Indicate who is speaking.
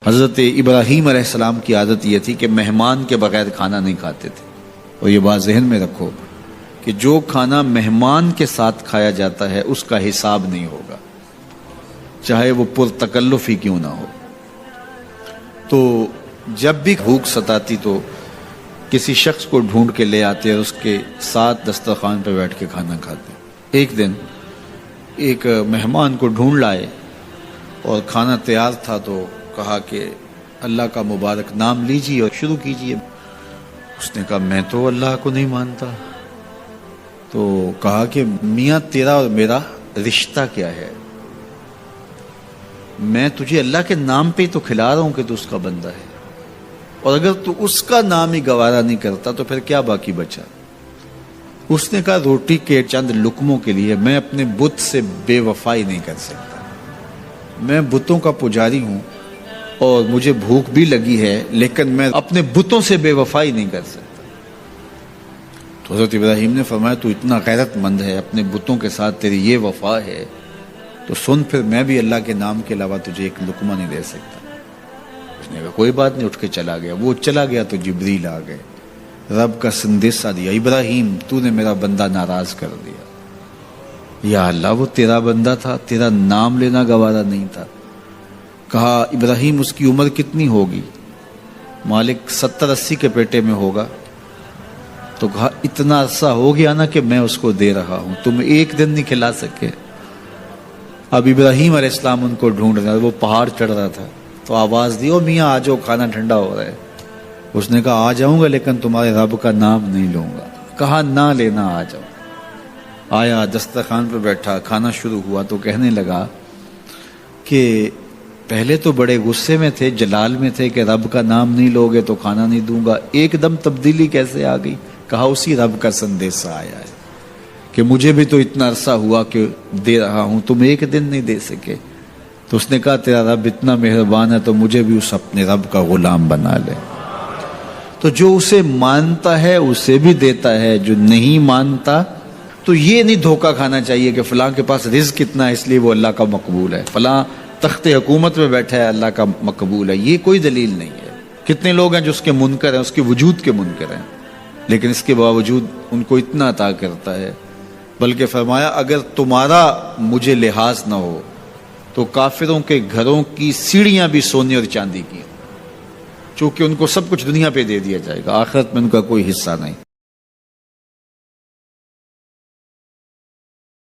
Speaker 1: حضرت ابراہیم علیہ السلام کی عادت یہ تھی کہ مہمان کے بغیر کھانا نہیں کھاتے تھے. اور یہ بات ذہن میں رکھو کہ جو کھانا مہمان کے ساتھ کھایا جاتا ہے اس کا حساب نہیں ہوگا، چاہے وہ پرتکلف ہی کیوں نہ ہو. تو جب بھی بھوک ستاتی تو کسی شخص کو ڈھونڈ کے لے آتے اور اس کے ساتھ دسترخوان پہ بیٹھ کے کھانا کھاتے. ایک دن ایک مہمان کو ڈھونڈ لائے اور کھانا تیار تھا تو کہا کہ اللہ کا مبارک نام لیجیے اور شروع کیجیے. اس نے کہا میں تو اللہ کو نہیں مانتا. تو کہا کہ میاں تیرا اور میرا رشتہ کیا ہے؟ میں تجھے اللہ کے نام پہ ہی تو کھلا رہا ہوں کہ تو اس کا بندہ ہے، اور اگر تو اس کا نام ہی گوارا نہیں کرتا تو پھر کیا باقی بچا؟ اس نے کہا روٹی کے چند لقموں کے لیے میں اپنے بت سے بے وفائی نہیں کر سکتا. میں بتوں کا پجاری ہوں اور مجھے بھوک بھی لگی ہے، لیکن میں اپنے بتوں سے بے وفائی نہیں کر سکتا. تو حضرت ابراہیم نے فرمایا تو اتنا غیرت مند ہے، اپنے بتوں کے ساتھ تیری یہ وفا ہے، تو سن پھر میں بھی اللہ کے نام کے علاوہ تجھے ایک لقمہ نہیں دے سکتا. اس نے کہا کوئی بات نہیں، اٹھ کے چلا گیا. وہ چلا گیا تو جبریل آ گئے، رب کا سندیسہ دیا، ابراہیم تو نے میرا بندہ ناراض کر دیا. یا اللہ وہ تیرا بندہ تھا، تیرا نام لینا گوارا نہیں تھا. کہا ابراہیم اس کی عمر کتنی ہوگی؟ مالک 70-80 کے پیٹے میں ہوگا. تو کہا اتنا عرصہ ہو گیا نا کہ میں اس کو دے رہا ہوں، تم ایک دن نہیں کھلا سکے. اب ابراہیم علیہ السلام ان کو ڈھونڈ رہا، وہ پہاڑ چڑھ رہا تھا تو آواز دی او میاں آ جاؤ کھانا ٹھنڈا ہو رہا ہے. اس نے کہا آ جاؤں گا لیکن تمہارے رب کا نام نہیں لوں گا. کہا نہ لینا، آ جاؤ. آیا دسترخوان پہ بیٹھا، کھانا شروع ہوا تو کہنے لگا کہ پہلے تو بڑے غصے میں تھے، جلال میں تھے کہ رب کا نام نہیں لوگے تو کھانا نہیں دوں گا، ایک دم تبدیلی کیسے آ گئی؟ کہا اسی رب کا سندیسہ آیا ہے کہ مجھے بھی تو اتنا عرصہ ہوا کہ دے رہا ہوں، تم ایک دن نہیں دے سکے. تو اس نے کہا تیرا رب اتنا مہربان ہے تو مجھے بھی اس اپنے رب کا غلام بنا لے. تو جو اسے مانتا ہے اسے بھی دیتا ہے، جو نہیں مانتا تو یہ نہیں دھوکہ کھانا چاہیے کہ فلاں کے پاس رزق کتنا ہے اس لیے وہ اللہ کا مقبول ہے، فلاں تخت حکومت میں بیٹھا ہے اللہ کا مقبول ہے. یہ کوئی دلیل نہیں ہے. کتنے لوگ ہیں جو اس کے منکر ہیں، اس کے وجود کے منکر ہیں، لیکن اس کے باوجود ان کو اتنا عطا کرتا ہے. بلکہ فرمایا اگر تمہارا مجھے لحاظ نہ ہو تو کافروں کے گھروں کی سیڑھیاں بھی سونے اور چاندی کی، چونکہ ان کو سب کچھ دنیا پہ دے دیا جائے گا، آخرت میں ان کا کوئی حصہ نہیں.